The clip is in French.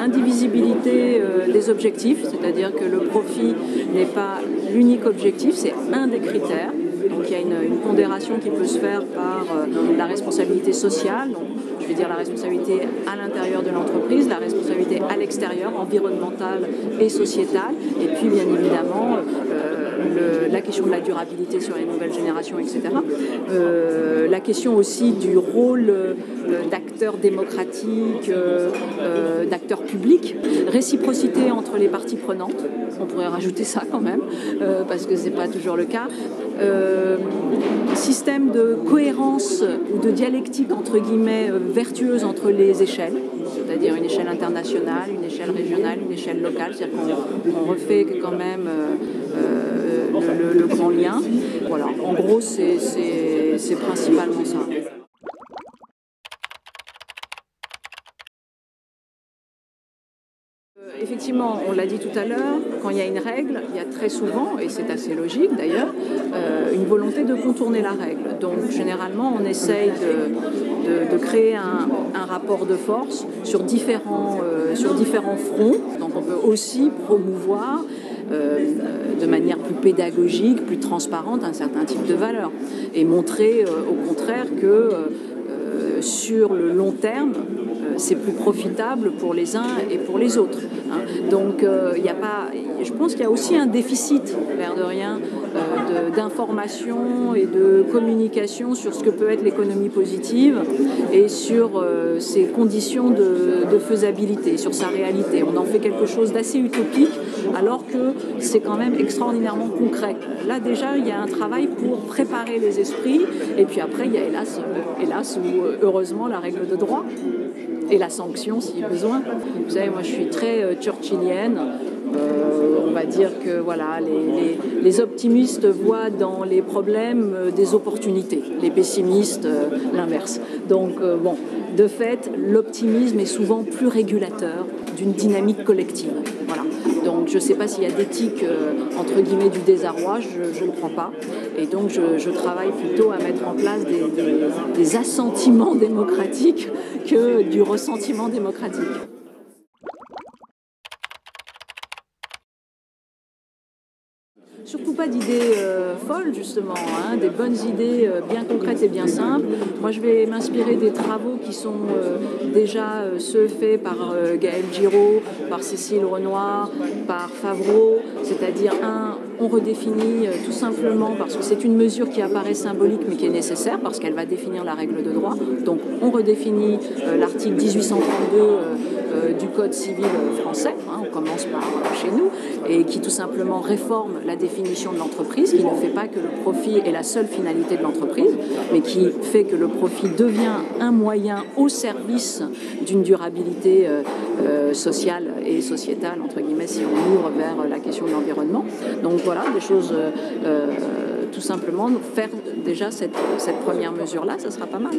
indivisibilité des objectifs, c'est-à-dire que le profit n'est pas l'unique objectif, c'est un des critères. Donc il y a une pondération qui peut se faire par la responsabilité sociale, donc je vais dire la responsabilité à l'intérieur de l'entreprise, la responsabilité à l'extérieur, environnementale et sociétale, et puis bien évidemment la question de la durabilité sur les nouvelles générations, etc. La question aussi du rôle d'acteur démocratique, d'acteur public, réciprocité entre les parties prenantes, on pourrait rajouter ça quand même, parce que c'est pas toujours le cas. Système de cohérence ou de dialectique entre guillemets vertueuse entre les échelles, c'est-à-dire une échelle internationale, une échelle régionale, une échelle locale, c'est-à-dire qu'on refait quand même le grand lien. Voilà, en gros c'est principalement ça. Effectivement, on l'a dit tout à l'heure, quand il y a une règle, il y a très souvent, et c'est assez logique d'ailleurs, une volonté de contourner la règle. Donc généralement, on essaye de créer un rapport de force sur différents fronts. Donc on peut aussi promouvoir de manière plus pédagogique, plus transparente, un certain type de valeur et montrer au contraire que sur le long terme, c'est plus profitable pour les uns et pour les autres. Donc, je pense qu'il y a aussi un déficit, l'air de rien, d'information et de communication sur ce que peut être l'économie positive et sur ses conditions de faisabilité, sur sa réalité. On en fait quelque chose d'assez utopique alors que c'est quand même extraordinairement concret. Là déjà, il y a un travail pour préparer les esprits et puis après, il y a hélas ou heureusement la règle de droit et la sanction si besoin. Vous savez, moi je suis très churchillienne. On va dire que voilà, les optimistes voient dans les problèmes des opportunités, les pessimistes l'inverse. Donc bon, de fait, l'optimisme est souvent plus régulateur d'une dynamique collective. Voilà. Donc je ne sais pas s'il y a d'éthique entre guillemets du désarroi, je ne crois pas. Et donc je travaille plutôt à mettre en place des assentiments démocratiques que du ressentiment démocratique. Surtout pas d'idées folles, justement, des bonnes idées bien concrètes et bien simples. Moi, je vais m'inspirer des travaux qui sont déjà ceux faits par Gaël Giraud, par Cécile Renoir, par Favreau, c'est-à-dire on redéfinit tout simplement, parce que c'est une mesure qui apparaît symbolique mais qui est nécessaire, parce qu'elle va définir la règle de droit. Donc, on redéfinit l'article 1832 du Code civil français, on commence par chez nous, et qui tout simplement réforme la définition de l'entreprise, qui ne fait pas que le profit est la seule finalité de l'entreprise, mais qui fait que le profit devient un moyen au service d'une durabilité sociale et sociétale, entre guillemets, si on ouvre vers la question de l'environnement. Donc voilà, des choses tout simplement, faire déjà cette première mesure-là, ça sera pas mal.